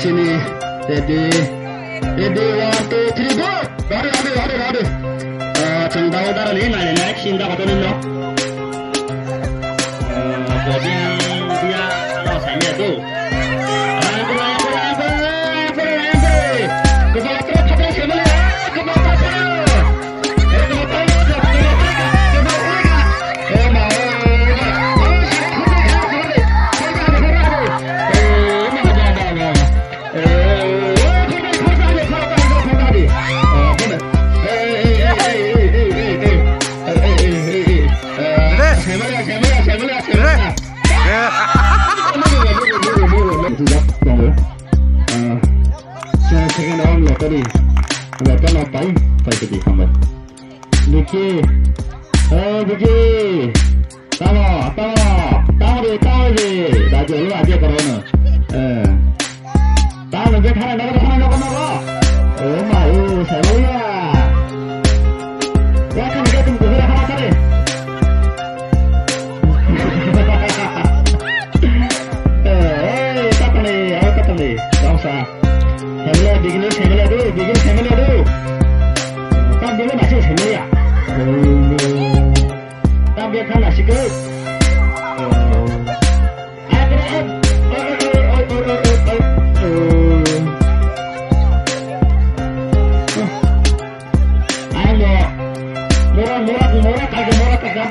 Sini, ready, 1, 2, 3, go! Lari. Cendang udara nih, naik, cinta kau tuh no. Jadi dia kalau saya tuh, Biki, tahu deh, baju lu aja corona. Tahu dia kana apa? Oh malu, saya ya. Ya kan dia tunggu dia kana kare. Kata nih, enggak usah. Bikin family dulu. Kan dulu masih family ya. Dia kan nasi ke murah kagak